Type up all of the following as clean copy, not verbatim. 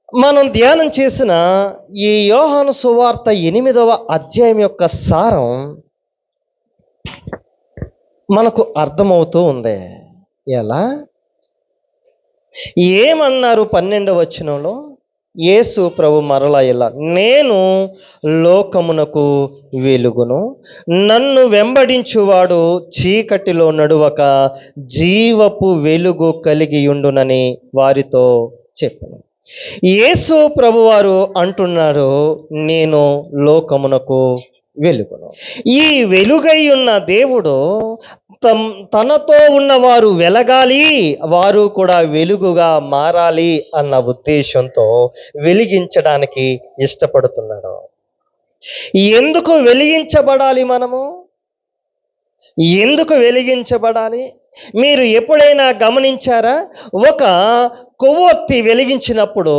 మనం ధ్యానం చేసిన ఈ యోహాను సువార్త 8వ అధ్యాయం యొక్క సారం మనకు అర్థమవుతూ ఉంది. ఎలా? ఏమన్నారు 12వ వచనంలో? యేసు ప్రభు మరలా ఇలా, నేను లోకమునకు వెలుగును, నన్ను వెంబడించువాడు చీకటిలో నడువక జీవపు వెలుగు కలిగి ఉండునని వారితో చెప్పను. యేసు ప్రభువారు అంటున్నారు, నేను లోకమునకు వెలుగును. ఈ వెలుగై ఉన్న దేవుడు తనతో ఉన్నవారు వెలగాలి, వారు కూడా వెలుగుగా మారాలి అన్న ఉద్దేశంతో వెలిగించడానికి ఇష్టపడుతున్నాడు. ఎందుకు వెలిగించబడాలి? మనము ఎందుకు వెలిగించబడాలి? మీరు ఎప్పుడైనా గమనించారా? ఒక కొవ్వొత్తి వెలిగించినప్పుడు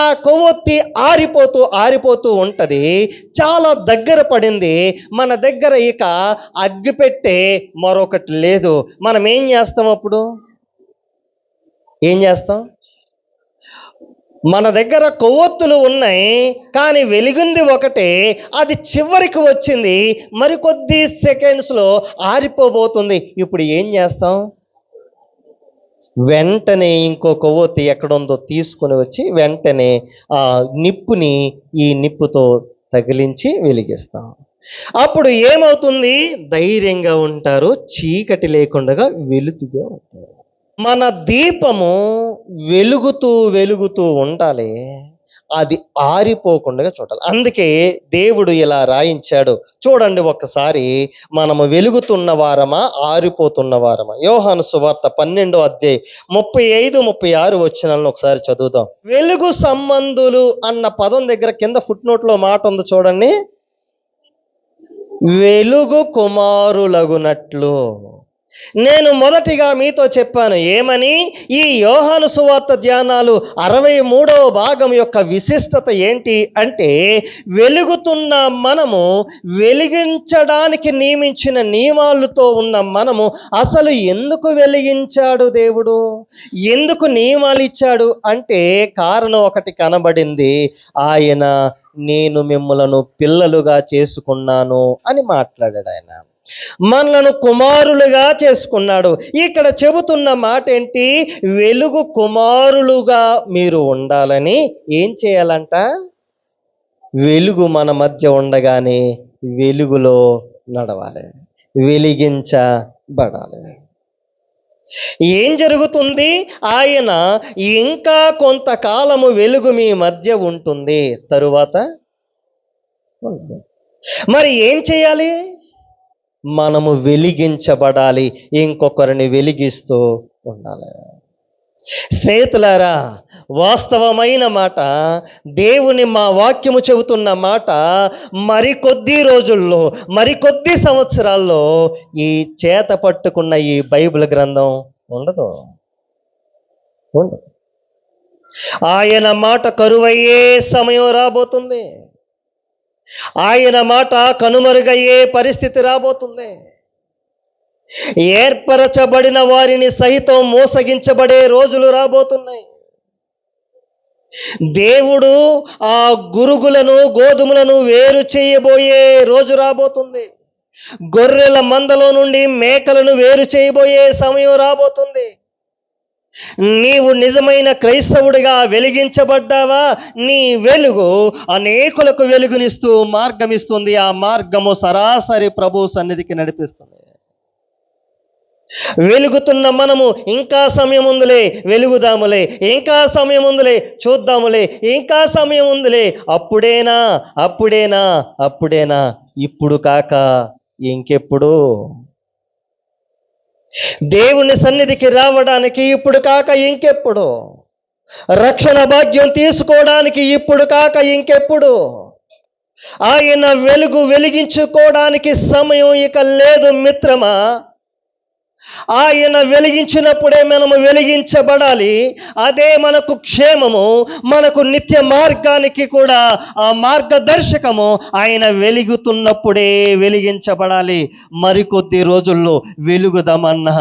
ఆ కొవ్వొత్తి ఆరిపోతూ ఉంటుంది. చాలా దగ్గర పడింది, మన దగ్గర ఇక అగ్గిపెట్టే మరొకటి లేదు. మనం ఏం చేస్తాం? అప్పుడు ఏం చేస్తాం? మన దగ్గర కొవ్వొత్తులు ఉన్నాయి, కానీ వెలిగింది ఒకటే, అది చివరికి వచ్చింది, మరికొద్ది సెకండ్స్లో ఆరిపోబోతుంది. ఇప్పుడు ఏం చేస్తాం? వెంటనే ఇంకో కొవ్వొత్తి ఎక్కడుందో తీసుకొని వచ్చి వెంటనే ఆ నిప్పుని ఈ నిప్పుతో తగిలించి వెలిగిస్తాం. అప్పుడు ఏమవుతుంది? ధైర్యంగా ఉంటారు, చీకటి లేకుండా వెలుతుగా ఉంటారు. మన దీపము వెలుగుతూ ఉండాలి, అది ఆరిపోకుండా చూడాలి. అందుకే దేవుడు ఇలా రాయించాడు. చూడండి ఒక్కసారి, మనము వెలుగుతున్న వారమా ఆరిపోతున్న వారమా? యోహాను సువార్త 12వ అధ్యాయం 35-36 వచనాలను ఒకసారి చదువుదాం. వెలుగు సంబంధులు అన్న పదం దగ్గర కింద ఫుట్ నోట్లో మాట ఉంది చూడండి. వెలుగు కుమారులగునట్లు నేను మొదటిగా మీతో చెప్పాను. ఏమని? ఈ యోహాను సువార్త ధ్యానాలు 63వ భాగం యొక్క విశిష్టత ఏంటి అంటే, వెలుగుతున్న మనము, వెలిగించడానికి నియమించిన నియమాలతో ఉన్న మనము అసలు ఎందుకు వెలిగించాడు దేవుడు? ఎందుకు నియమాలు ఇచ్చాడు అంటే కారణం ఒకటి కనబడింది. ఆయన నేను మిమ్మలను పిల్లలుగా చేసుకున్నాను అని మాట్లాడాడు. ఆయన మనలను కుమారులుగా చేసుకున్నాడు. ఇక్కడ చెబుతున్న మాట ఏంటి? వెలుగు కుమారులుగా మీరు ఉండాలని ఏం చేయాలంట? వెలుగు మన మధ్య ఉండగానే వెలుగులో నడవాలి, వెలిగించబడాలి. ఏం జరుగుతుంది? ఆయన ఇంకా కొంతకాలము వెలుగు మీ మధ్య ఉంటుంది, తరువాత మరి ఏం చేయాలి? మనము వెలిగించబడాలి, ఇంకొకరిని వెలిగిస్తూ ఉండాలి. స్నేహితులారా, వాస్తవమైన మాట, దేవుని మా వాక్యము చెబుతున్న మాట, మరికొద్ది రోజుల్లో, మరికొద్ది సంవత్సరాల్లో ఈ చేత పట్టుకున్న ఈ బైబిల్ గ్రంథం ఉండదు. ఆయన మాట కరువయ్యే సమయం రాబోతుంది. ఆయన మాట కనుమరుగయ్యే పరిస్థితి రాబోతుంది. ఏర్పరచబడిన వారిని సహితం మోసగించబడే రోజులు రాబోతున్నాయి. దేవుడు ఆ గురుగులను, గోధుమలను వేరు చేయబోయే రోజు రాబోతుంది. గొర్రెల మందలో నుండి మేకలను వేరు చేయబోయే సమయం రాబోతుంది. నీవు నిజమైన క్రైస్తవుడిగా వెలిగించబడ్డావా? నీ వెలుగు అనేకులకు వెలుగునిస్తూ మార్గమిస్తుంది. ఆ మార్గము సరాసరి ప్రభు సన్నిధికి నడిపిస్తుంది. వెలుగుతున్న మనము ఇంకా సమయం ఉందిలే, వెలుగుదాములే, ఇంకా సమయం ఉందిలే, చూద్దాములే, ఇంకా సమయం ఉందిలే, అప్పుడేనా, ఇప్పుడు కాక ఇంకెప్పుడు? దేవుని సన్నిధికి రావడానికి ఇప్పుడు కాక ఇంకెప్పుడు? రక్షణ భాగ్యం తీసుకోవడానికి ఇప్పుడు కాక ఇంకెప్పుడు? ఆయన వెలుగు వెలిగించుకోవడానికి సమయం ఇక లేదు మిత్రమా. ఆయన వెలిగించినప్పుడే మనము వెలిగించబడాలి. అదే మనకు క్షేమము, మనకు నిత్య మార్గానికి కూడా ఆ మార్గదర్శకము. ఆయన వెలుగుతున్నప్పుడే వెలిగించబడాలి. మరికొద్ది రోజుల్లో వెలుగుదామన్నా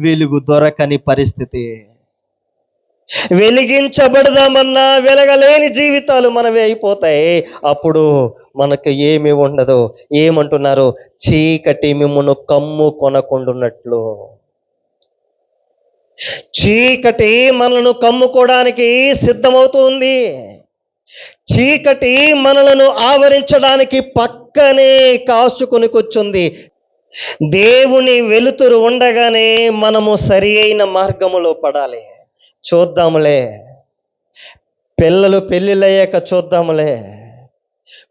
వెలుగు దొరకని పరిస్థితి. వెలిగించబడదామన్నా వెలగలేని జీవితాలు మనవి అయిపోతాయి. అప్పుడు మనకు ఏమి ఉండదు. ఏమంటున్నారు? చీకటి మిమ్మును కమ్ము కొనకుండున్నట్లు. చీకటి మనలను కమ్ముకోవడానికి సిద్ధమవుతుంది. చీకటి మనలను ఆవరించడానికి పక్కనే కాసుకొని కూర్చుంది. దేవుని వెలుతురు ఉండగానే మనము సరి అయిన మార్గములో పడాలి. చూద్దాములే, పిల్లలు పెళ్ళిళ్ళయ్యాక చూద్దాములే,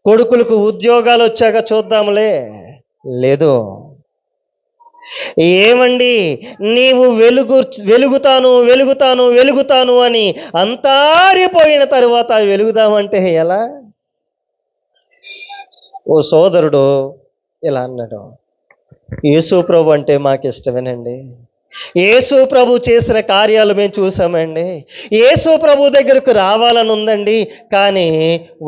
కొడుకులకు ఉద్యోగాలు వచ్చాక చూద్దాములే, లేదు. ఏమండి, నీవు వెలుగుతాను వెలుగుతాను వెలుగుతాను అని అంతారిపోయిన తరువాత వెలుగుదామంటే ఎలా? ఓ సోదరుడు ఇలా అన్నాడు, యేసు ప్రభు అంటే మాకు ఇష్టమేనండి, యేసు ప్రభు చేసిన కార్యాలు మేము చూసామండి, యేసు ప్రభు దగ్గరకు రావాలని ఉందండి, కానీ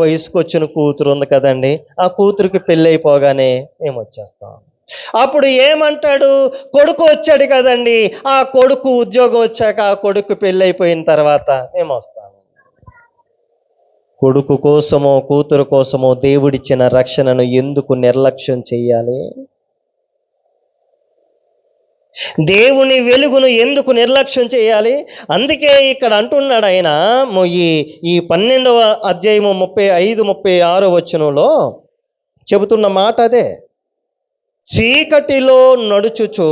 వయసుకొచ్చిన కూతురు ఉంది కదండి, ఆ కూతురికి పెళ్ళి అయిపోగానే మేము వచ్చేస్తాం. అప్పుడు ఏమంటాడు? కొడుకు వచ్చాడు కదండి, ఆ కొడుకు ఉద్యోగం వచ్చాక ఆ కొడుకు పెళ్ళి అయిపోయిన తర్వాత మేము వస్తాము. కొడుకు కోసమో కూతురు కోసమో దేవుడిచ్చిన రక్షణను ఎందుకు నిర్లక్ష్యం చెయ్యాలి? దేవుని వెలుగును ఎందుకు నిర్లక్ష్యం చేయాలి? అందుకే ఇక్కడ అంటున్నాడు ఆయన, ఈ 12వ అధ్యాయము 35, 36 వచనంలో చెబుతున్న మాట అదే. చీకటిలో నడుచుచు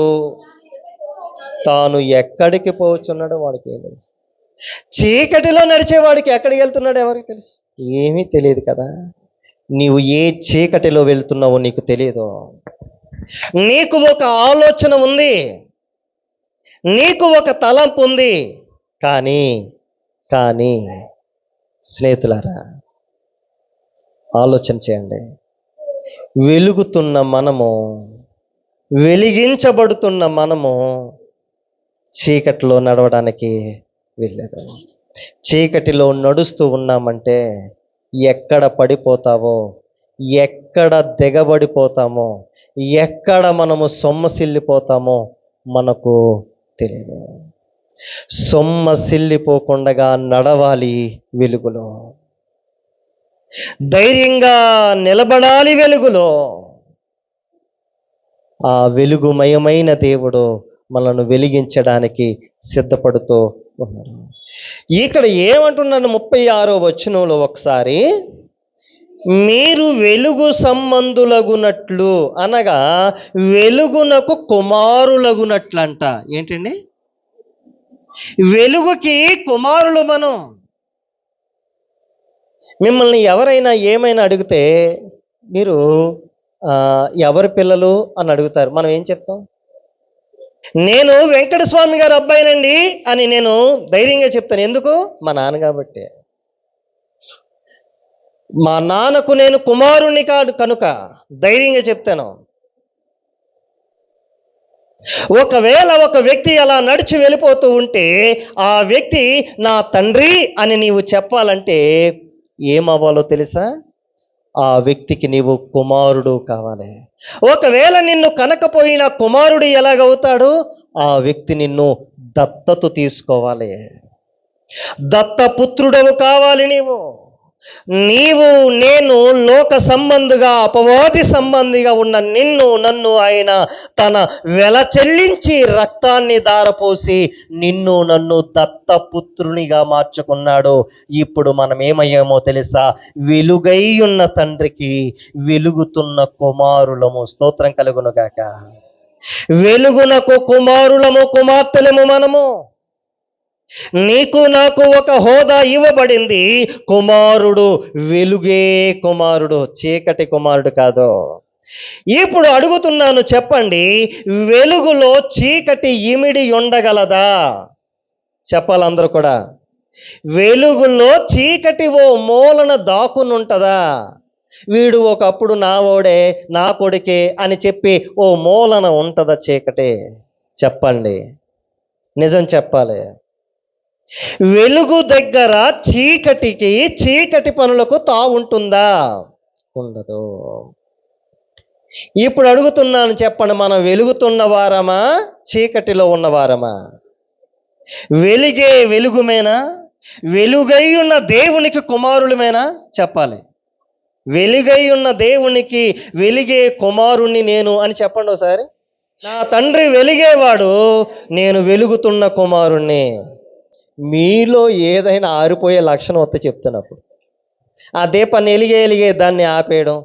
తాను ఎక్కడికి పోచున్నాడో వాడికి ఏం తెలుసు? చీకటిలో నడిచేవాడికి ఎక్కడికి వెళ్తున్నాడో ఎవరికి తెలుసు? ఏమీ తెలియదు కదా. నీవు ఏ చీకటిలో వెళ్తున్నావో నీకు తెలియదు. నీకు ఒక ఆలోచన ఉంది, నీకు ఒక తలంపు ఉంది, కానీ కానీ స్నేహితులారా ఆలోచన చేయండి. వెలుగుతున్న మనము, వెలిగించబడుతున్న మనము చీకటిలో నడవడానికి వెళ్ళలేదు. చీకటిలో నడుస్తూ ఉన్నామంటే ఎక్కడ పడిపోతావో, ఎక్కడ దిగబడిపోతామో, ఎక్కడ మనము సొమ్మసిల్లిపోతామో మనకు తెలియదు. సొమ్మసిల్లిపోకుండా నడవాలి వెలుగులో, ధైర్యంగా నిలబడాలి వెలుగులో. ఆ వెలుగుమయమైన దేవుడు మనల్ని వెలిగించడానికి సిద్ధపడుతూ ఉన్నారు. ఇక్కడ ఏమంటున్నాడు 36వ వచనంలో ఒకసారి, మీరు వెలుగు సంబంధులగునట్లు, అనగా వెలుగునకు కుమారులగునట్లంట. ఏంటండి? వెలుగుకి కుమారులు మనం. మిమ్మల్ని ఎవరైనా ఏమైనా అడిగితే మీరు ఎవరి పిల్లలు అని అడుగుతారు, మనం ఏం చెప్తాం? నేను వెంకటస్వామి గారు అబ్బాయినండి అని నేను ధైర్యంగా చెప్తాను. ఎందుకు? మా నాన్న కాబట్టి. మా నాన్నకు నేను కుమారుణ్ణి కాదు కనుక ధైర్యంగా చెప్తాను. ఒకవేళ ఒక వ్యక్తి అలా నడిచి వెళ్ళిపోతూ ఉంటే ఆ వ్యక్తి నా తండ్రి అని నీవు చెప్పాలంటే ఏమవ్వాలో తెలుసా? ఆ వ్యక్తికి నీవు కుమారుడు కావాలి. ఒకవేళ నిన్ను కనకపోయిన కుమారుడు ఎలాగవుతాడు? ఆ వ్యక్తి నిన్ను దత్తత తీసుకోవాలి. దత్తపుత్రుడవు కావాలి నీవు. నేను లోక సంబంధిగా, అపవాది సంబంధిగా ఉన్న నిన్ను, నన్ను ఆయన తన వెల చెల్లించి రక్తాన్ని ధారపోసి నిన్ను నన్ను దత్తపుత్రునిగా మార్చుకున్నాడు. ఇప్పుడు మనం ఏమయ్యామో తెలుసా? వెలుగై ఉన్న తండ్రికి వెలుగుతున్న కుమారులము. స్తోత్రం కలుగునుగాక. వెలుగునకు కుమారులము, కుమార్తెలము మనము. నీకు నాకు ఒక హోదా ఇవ్వబడింది. కుమారుడు వెలుగే కుమారుడు, చీకటి కుమారుడు కాదు. ఇప్పుడు అడుగుతున్నాను, చెప్పండి, వెలుగులో చీకటి ఇమిడి ఉండగలదా? చెప్పాలి అందరూ కూడా. వెలుగులో చీకటి ఓ మూలన దాక్కునుంటదా? వీడు ఒకప్పుడు నా ఓడే, నా కొడుకే అని చెప్పి ఓ మూలన ఉంటదా చీకటి? చెప్పండి, నిజం చెప్పాలి. వెలుగు దగ్గర చీకటి పనులకు తావుంటుందా? ఉండదు. ఇప్పుడు అడుగుతున్నాను, చెప్పండి, మనం వెలుగుతున్న వారమా, చీకటిలో ఉన్నవారమా? వెలిగే వెలుగుమేనా? వెలుగై ఉన్న దేవునికి కుమారులమేనా? చెప్పాలి. వెలుగై ఉన్న దేవునికి వెలిగే కుమారుణ్ణి నేను అని చెప్పండి ఒకసారి. నా తండ్రి వెలిగేవాడు, నేను వెలుగుతున్న కుమారుణ్ణి. మీలో ఏదైనా ఆరిపోయే లక్షణం వస్తే చెప్తున్నప్పుడు ఆ దీపాన్ని ఎలిగే దాన్ని ఆపేయడం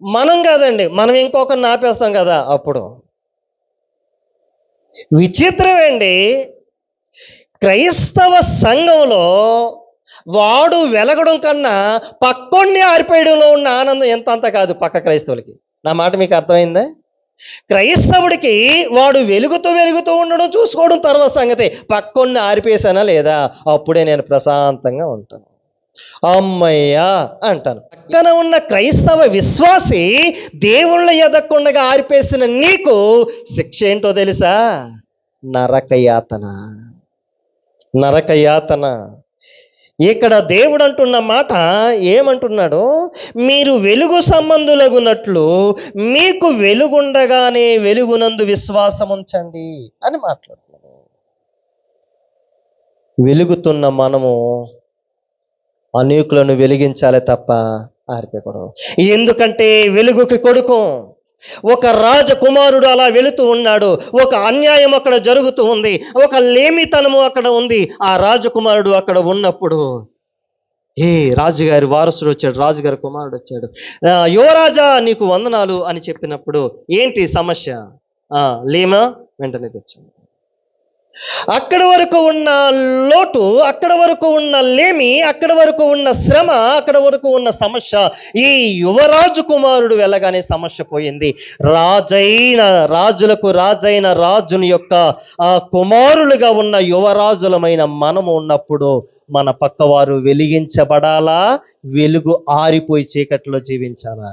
మనం కాదండి, మనం ఇంకొకరిని ఆపేస్తాం కదా. అప్పుడు విచిత్రమేండి, క్రైస్తవ సంఘంలో వాడు వెలగడం కన్నా పక్కోడిని ఆరిపోయడంలో ఉన్న ఆనందం ఎంత అంత కాదు పక్క క్రైస్తవులకి. నా మాట మీకు అర్థమైందా? క్రైస్తవుడికి వాడు వెలుగుతూ ఉండడం చూసుకోవడం తర్వాత సంగతి. పక్కోడిని ఆరిపేశానా లేదా, అప్పుడే నేను ప్రశాంతంగా ఉంటాను, అమ్మయ్యా అంటాను. పక్కన ఉన్న క్రైస్తవ విశ్వాసి దేవుళ్ళ ఎదక్కుండగా ఆరిపేసిన నీకు శిక్ష ఏంటో తెలుసా? నరకయాతన. నరకయాతన. ఇక్కడ దేవుడు అంటున్న మాట ఏమంటున్నాడు? మీరు వెలుగు సంబంధులగునట్లు మీకు వెలుగుండగానే వెలుగునందు విశ్వాసం ఉంచండి అని మాట్లాడుతున్నాడు. వెలుగుతున్న మనము అనేకులను వెలిగించాలి తప్ప ఆరిపోకూడదు. ఎందుకంటే వెలుగుకి కొడుకు. ఒక రాజకుమారుడు అలా వెళుతూ ఉన్నాడు. ఒక అన్యాయం అక్కడ జరుగుతూ ఉంది, ఒక లేమితనము అక్కడ ఉంది. ఆ రాజకుమారుడు అక్కడ ఉన్నప్పుడు రాజుగారి వారసుడు వచ్చాడు, రాజుగారి కుమారుడు వచ్చాడు. యువరాజా నీకు వందనాలు అని చెప్పినప్పుడు ఏంటి సమస్య? లేమా? వెంటనే తెచ్చాడు. అక్కడ వరకు ఉన్న లోటు, అక్కడ వరకు ఉన్న లేమి, అక్కడ వరకు ఉన్న శ్రమ, అక్కడ వరకు ఉన్న సమస్య, ఈ యువరాజు కుమారుడు వెళ్ళగానే సమస్య పోయింది. రాజులకు రాజైన రాజుని యొక్క కుమారులుగా ఉన్న యువరాజులమైన మనము ఉన్నప్పుడు మన పక్కవారు వెలిగించబడాలా, వెలుగు ఆరిపోయి చీకట్లో జీవించాలా?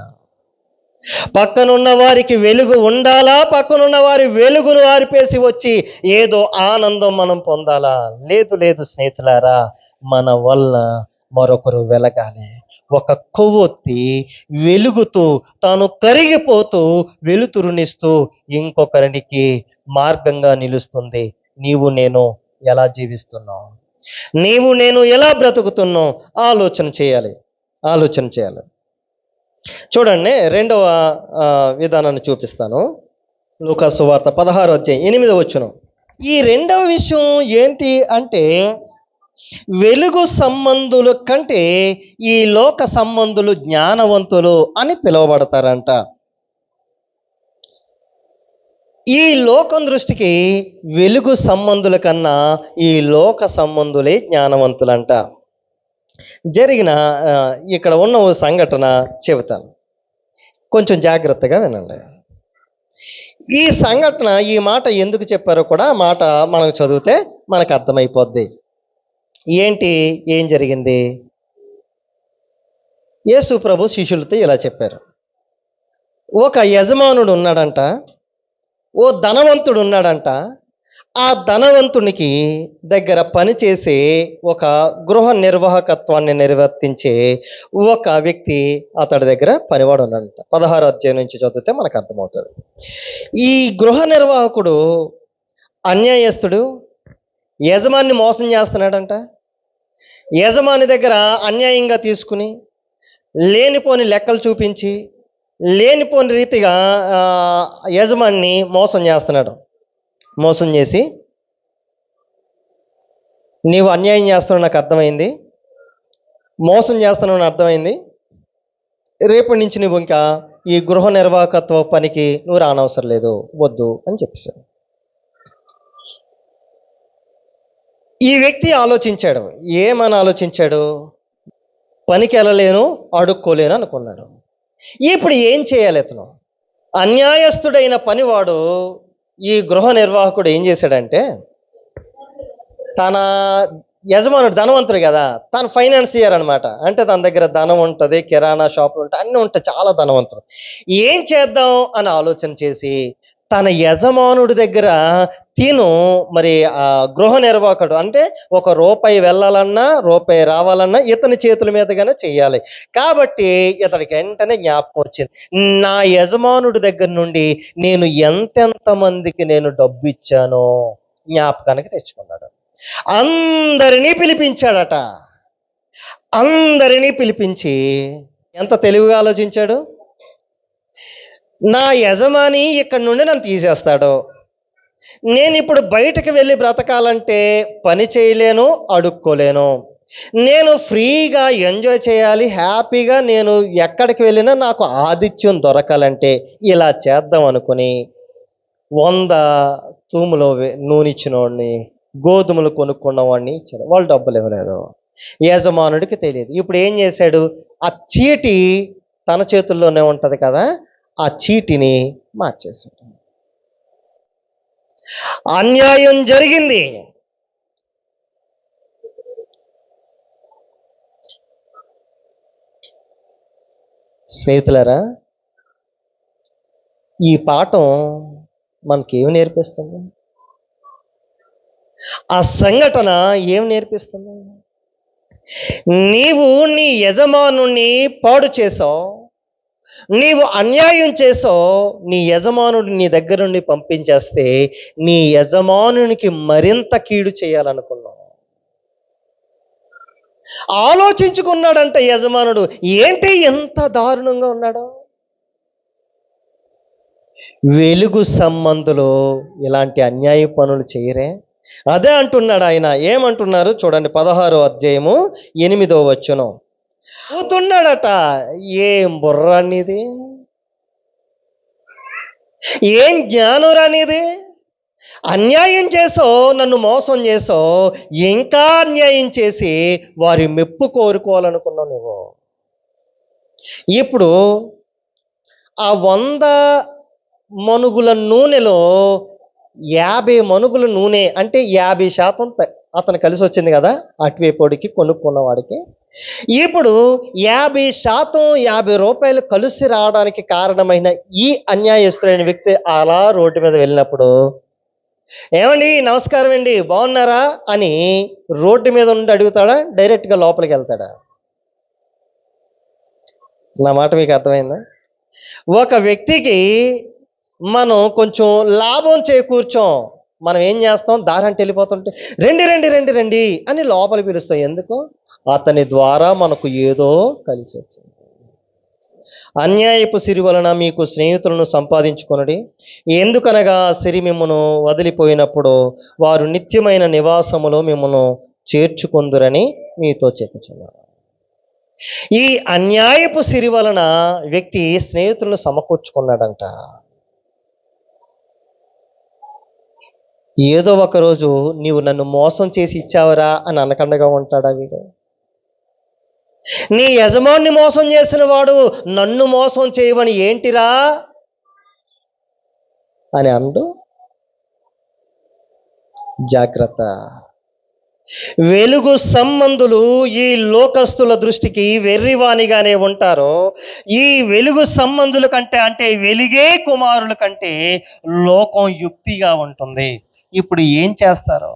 పక్కనున్న వారికి వెలుగు ఉండాలా, పక్కనున్న వారి వెలుగును ఆరిపేసి వచ్చి ఏదో ఆనందం మనం పొందాలా? లేదు స్నేహితులారా, మన వల్ల మరొకరు వెలగాలి. ఒక కొవ్వొత్తి వెలుగుతూ తాను కరిగిపోతూ వెలుతురునిస్తూ ఇంకొకరికి మార్గంగా నిలుస్తుంది. నీవు నేను ఎలా జీవిస్తున్నావు, నీవు నేను ఎలా బ్రతుకుతున్నావు ఆలోచన చేయాలి. చూడండి, రెండవ విధానాన్ని చూపిస్తాను. లూకా సువార్త 16:8. ఈ రెండవ విషయం ఏంటి అంటే, వెలుగు సంబంధుల కంటే ఈ లోక సంబంధులు జ్ఞానవంతులు అని పిలువబడతారంట. ఈ లోకం దృష్టికి వెలుగు సంబంధుల కన్నా ఈ లోక సంబంధులే జ్ఞానవంతులంట. జరిగిన ఇక్కడ ఉన్న ఓ సంఘటన చెబుతాను, కొంచెం జాగ్రత్తగా వినండి. ఈ సంఘటన, ఈ మాట ఎందుకు చెప్పారో కూడా మాట మనకు చదివితే మనకు అర్థమైపోద్ది. ఏం జరిగింది? యేసు ప్రభు శిష్యులతో ఇలా చెప్పారు. ఒక యజమానుడు ఉన్నాడంట, ఓ ధనవంతుడు ఉన్నాడంట. ఆ ధనవంతునికి దగ్గర పనిచేసే ఒక గృహ నిర్వాహకత్వాన్ని నిర్వర్తించే ఒక వ్యక్తి అతడి దగ్గర పనివాడు ఉన్నాడంట. 16వ అధ్యాయం నుంచి చదివితే మనకు అర్థమవుతుంది. ఈ గృహ నిర్వాహకుడు అన్యాయస్తుడు, యజమాని మోసం చేస్తున్నాడంట. యజమాని దగ్గర అన్యాయంగా తీసుకుని లేనిపోని లెక్కలు చూపించి లేనిపోని రీతిగా యజమాని మోసం చేస్తున్నాడు. మోసం చేసి, నీవు అన్యాయం చేస్తున్నావు నాకు అర్థమైంది, మోసం చేస్తున్నావు అని అర్థమైంది, రేపటి నుంచి నువ్వు ఇంకా ఈ గృహ నిర్వాహకత్వ పనికి నువ్వు రానవసరం లేదు, వద్దు అని చెప్పేశాడు. ఈ వ్యక్తి ఆలోచించాడు. ఏమని ఆలోచించాడు? పనికి వెళ్ళలేను, అడుక్కోలేను అనుకున్నాడు. ఇప్పుడు ఏం చేయాలి? ఇతను అన్యాయస్తుడైన పనివాడు, ఈ గృహ నిర్వాహకుడు ఏం చేశాడంటే, తన యజమానుడు ధనవంతుడు కదా, తను ఫైనాన్సియర్ అనమాట. అంటే తన దగ్గర ధనం ఉంటుంది, కిరాణా షాపులు ఉంటాయి, అన్నీ ఉంటాయి, చాలా ధనవంతుడు. ఏం చేద్దాం అని ఆలోచన చేసి తన యజమానుడి దగ్గర మరి ఆ గృహ నిర్వాహకుడు అంటే ₹1 వెళ్ళాలన్నా రూపాయి రావాలన్నా ఇతని చేతుల మీదుగానే చెయ్యాలి. కాబట్టి ఇతడికి వెంటనే జ్ఞాపకం వచ్చింది, నా యజమానుడి దగ్గర నుండి నేను ఎంతెంత మందికి నేను డబ్బు ఇచ్చానో జ్ఞాపకానికి తెచ్చుకున్నాడు. అందరినీ పిలిపించాడట. అందరినీ పిలిపించి ఎంత తెలివిగా ఆలోచించాడు. నా యజమాని ఇక్కడ నుండి నన్ను తీసేస్తాడు, నేను ఇప్పుడు బయటకు వెళ్ళి బ్రతకాలంటే పని చేయలేను, అడుక్కోలేను, నేను ఫ్రీగా ఎంజాయ్ చేయాలి, హ్యాపీగా నేను ఎక్కడికి వెళ్ళినా నాకు ఆతిథ్యం దొరకాలంటే ఇలా చేద్దాం అనుకుని 100 తూములో నూనె ఇచ్చినోడిని, గోధుమలు కొనుక్కున్న వాడిని ఇచ్చాడు. వాళ్ళు డబ్బులు ఇవ్వలేదు, యజమానుడికి తెలియదు. ఇప్పుడు ఏం చేశాడు, ఆ చీటి తన చేతుల్లోనే ఉంటది కదా, ఆ చీటిని మార్చేశాడు. అన్యాయం జరిగింది. స్నేహితులారా, ఈ పాఠం మనకేమి నేర్పిస్తుంది? ఆ సంఘటన ఏం నేర్పిస్తుంది? నీవు నీ యజమానుని పాడు చేసావు, నీవు అన్యాయం చేసావు, నీ యజమానుడు నీ దగ్గర నుండి పంపించేస్తే నీ యజమానునికి మరింత కీడు చేయాలనుకున్నావు. ఆలోచించుకున్నాడంట యజమానుడు, ఏంటి ఎంత దారుణంగా ఉన్నాడు. వెలుగు సంబంధులు ఇలాంటి అన్యాయ పనులు చేయరే? అదే అంటున్నాడు ఆయన. ఏమంటున్నారు చూడండి, 16వ అధ్యాయము 8వ వచనం. పోతున్నాడట. ఏం బుర్ర అనేది, ఏం జ్ఞానం రానిది, అన్యాయం చేసో, నన్ను మోసం చేసో, ఇంకా అన్యాయం చేసి వారి మెప్పు కోరుకోవాలనుకున్నావు నువ్వు. ఇప్పుడు ఆ 100 మనుగుల నూనెలో 50 మనుగుల నూనె అంటే 50% అతను కలిసి వచ్చింది కదా అటువైపుడికి, కొనుక్కున్న వాడికి. ఇప్పుడు 50% 50 రూపాయలు కలిసి రావడానికి కారణమైన ఈ అన్యాయస్తుడైన వ్యక్తి అలా రోడ్డు మీద వెళ్ళినప్పుడు, ఏమండి నమస్కారం అండి బాగున్నారా అని రోడ్డు మీద ఉండి అడుగుతాడా, డైరెక్ట్గా లోపలికి వెళ్తాడా? నా మాట మీకు అర్థమైందా? ఒక వ్యక్తికి మనం కొంచెం లాభం చేకూర్చాం, మనం ఏం చేస్తాం, దారంటే వెళ్ళిపోతుంటే రండి రండి రండి రండి అని లోపల పిలుస్తాం. ఎందుకు? అతని ద్వారా మనకు ఏదో కలిసి వచ్చింది. అన్యాయపు సిరి వలన మీకు స్నేహితులను సంపాదించుకొనుడి, ఎందుకనగా సిరి మిమ్మును వదిలిపోయినప్పుడు వారు నిత్యమైన నివాసములో మిమ్మును చేర్చుకొందురని మీతో చెప్పుచున్నారు. ఈ అన్యాయపు సిరి వలన వ్యక్తి స్నేహితులను సమకూర్చుకున్నాడంట. ఏదో ఒకరోజు నీవు నన్ను మోసం చేసి ఇచ్చావరా అని అనకండగా ఉంటాడా వీడు? నీ యజమాన్ని మోసం చేసిన వాడు నన్ను మోసం చేయవని ఏంటిరా అని అండు. జాగ్రత్త. వెలుగు సంబంధులు ఈ లోకస్తుల దృష్టికి వెర్రివానిగానే ఉంటారు. ఈ వెలుగు సంబంధుల కంటే, అంటే వెలిగే కుమారుల కంటే లోకం యుక్తిగా ఉంటుంది. ఇప్పుడు ఏం చేస్తారు?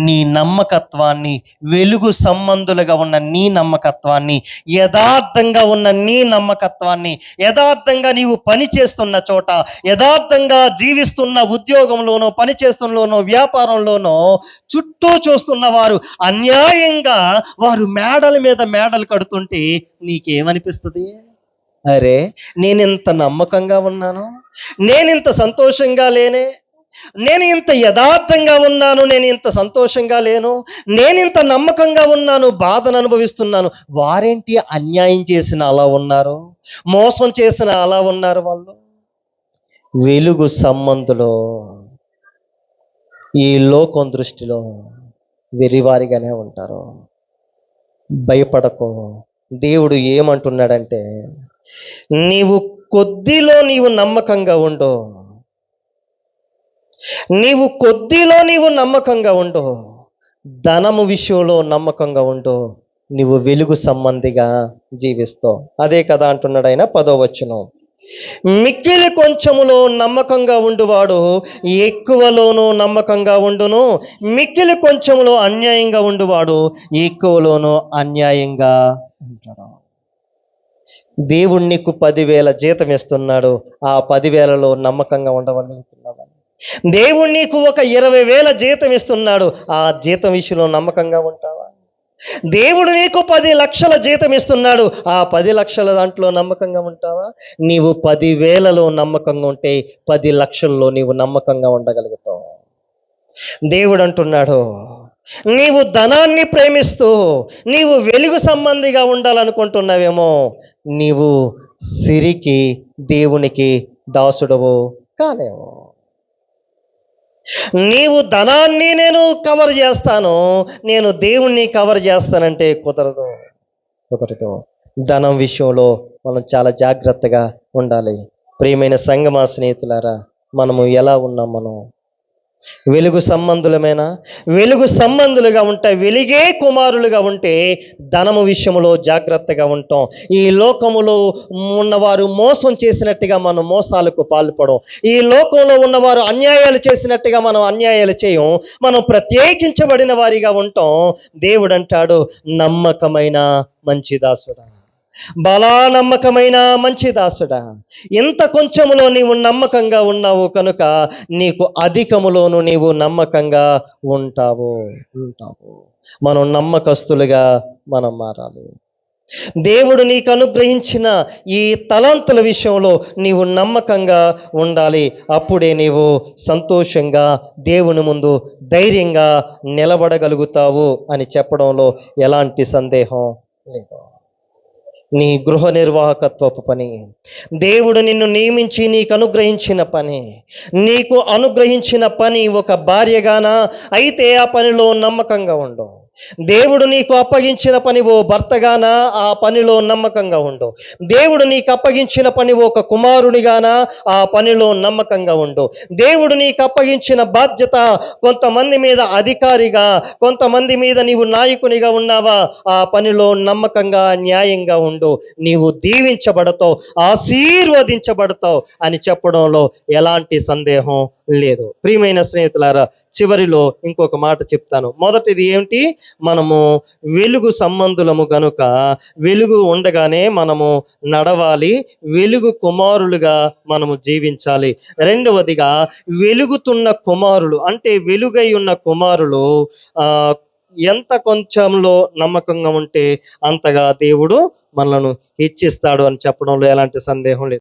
నీ నమ్మకత్వాన్ని, వెలుగు సంబంధులుగా ఉన్న నీ నమ్మకత్వాన్ని, యథార్థంగా ఉన్న నీ నమ్మకత్వాన్ని, యథార్థంగా నీవు పని చేస్తున్న చోట, యథార్థంగా జీవిస్తున్న ఉద్యోగంలోనో, పని చేస్తున్నలోనో, వ్యాపారంలోనో చుట్టూ చూస్తున్న వారు అన్యాయంగా వారు మేడల మీద మేడలు కడుతుంటే నీకేమనిపిస్తుంది? అరే, నేనింత నమ్మకంగా ఉన్నాను, నేనింత సంతోషంగా లేనే, నేను ఇంత యథార్థంగా ఉన్నాను, నేను ఇంత సంతోషంగా లేను, నేను ఇంత నమ్మకంగా ఉన్నాను, బాధను అనుభవిస్తున్నాను, వారేంటి అన్యాయం చేసిన అలా ఉన్నారు, మోసం చేసిన అలా ఉన్నారు వాళ్ళు? వెలుగు సంబంధులు ఈ లోకం దృష్టిలో వెరివారిగానే ఉంటారు. భయపడకు. దేవుడు ఏమంటున్నాడంటే, నీవు కొద్దిలో నీవు నమ్మకంగా ఉండు, నీవు కొద్దిలో నీవు నమ్మకంగా ఉండు, ధనము విషయంలో నమ్మకంగా ఉండు, నీవు వెలుగు సంబంధిగా జీవిస్తావు. అదే కదా అంటున్నాడు ఆయన 10వ వచనం. మిక్కిలి కొంచెములో నమ్మకంగా ఉండువాడు ఎక్కువలోనూ నమ్మకంగా ఉండును, మిక్కిలి కొంచెములో అన్యాయంగా ఉండువాడు ఎక్కువలోనూ అన్యాయంగా ఉంటాడు. దేవుడు నీకు 10,000 జీతం ఇస్తున్నాడు, ఆ 10,000లో నమ్మకంగా ఉండగలుగుతున్నావా? దేవుడు నీకు ఒక 20,000 జీతం ఇస్తున్నాడు, ఆ జీతం విషయంలో నమ్మకంగా ఉంటావా? దేవుడు నీకు 10 లక్షల జీతం ఇస్తున్నాడు, ఆ 10 లక్షల దాంట్లో నమ్మకంగా ఉంటావా? నీవు 10,000లో నమ్మకంగా ఉంటే 10 లక్షల్లో నీవు నమ్మకంగా ఉండగలుగుతావు. దేవుడు అంటున్నాడు, నీవు ధనాన్ని ప్రేమిస్తూ నీవు వెలుగు సంబంధిగా ఉండాలనుకుంటున్నావేమో, నీవు సిరికి దేవునికి దాసుడవు కాలేవు. నీవు ధనాన్ని నేను కవర్ చేస్తాను, నేను దేవుణ్ణి కవర్ చేస్తానంటే కుదరదు, కుదరదు. ధనం విషయంలో మనం చాలా జాగ్రత్తగా ఉండాలి. ప్రియమైన సంగమా స్నేహితులారా, మనము ఎలా ఉన్నాం? మనం వెలుగు సంబంధులమేనా? వెలుగు సంబంధులుగా ఉంటే, వెలిగే కుమారులుగా ఉంటే ధనము విషయంలో జాగ్రత్తగా ఉంటాం. ఈ లోకములో ఉన్నవారు మోసం చేసినట్టుగా మనం మోసాలకు పాల్పడం, ఈ లోకంలో ఉన్నవారు అన్యాయాలు చేసినట్టుగా మనం అన్యాయాలు చేయం. మనం ప్రత్యేకించబడిన వారిగా ఉంటాం. దేవుడు అంటాడు, నమ్మకమైన మంచి దాసుడా, బలా నమ్మకమైన మంచి దాసుడా, ఇంత కొంచెములో నీవు నమ్మకంగా ఉన్నావు కనుక నీకు అధికములోను నీవు నమ్మకంగా ఉంటావు. మనం నమ్మకస్తులుగా మనం మారాలి. దేవుడు నీకు అనుగ్రహించిన ఈ తలాంతుల విషయంలో నీవు నమ్మకంగా ఉండాలి. అప్పుడే నీవు సంతోషంగా దేవుని ముందు ధైర్యంగా నిలబడగలుగుతావు అని చెప్పడంలో ఎలాంటి సందేహం లేదు. నీ గృహ నిర్వాహకత్వపు పని, దేవుడు నిన్ను నియమించి నీకు అనుగ్రహించిన పని, నీకు అనుగ్రహించిన పని ఒక భార్యగానా అయితే ఆ పనిలో నమ్మకంగా ఉండు. దేవుడు నీకు అప్పగించిన పని ఓ భర్తగానా ఆ పనిలో నమ్మకంగా ఉండు. దేవుడు నీకు అప్పగించిన పని ఒక కుమారునిగానా ఆ పనిలో నమ్మకంగా ఉండు. దేవుడు నీకు అప్పగించిన బాధ్యత కొంతమంది మీద అధికారిగా, కొంతమంది మీద నీవు నాయకునిగా ఉన్నావా, ఆ పనిలో నమ్మకంగా న్యాయంగా ఉండు. నీవు దీవించబడతావు, ఆశీర్వదించబడతావు అని చెప్పడంలో ఎలాంటి సందేహం లేదు. ప్రియమైన స్నేహితులారా, చివరిలో ఇంకొక మాట చెప్తాను. మొదటిది ఏమిటి? మనము వెలుగు సంబంధులము గనుక వెలుగు ఉండగానే మనము నడవాలి, వెలుగు కుమారులుగా మనము జీవించాలి. రెండవదిగా, వెలుగుతున్న కుమారులు అంటే వెలుగై ఉన్న కుమారులు ఎంత కొంచెంలో నమ్మకంగా ఉంటే అంతగా దేవుడు మనలను హెచ్చిస్తాడు అని చెప్పడంలో ఎలాంటి సందేహం లేదు.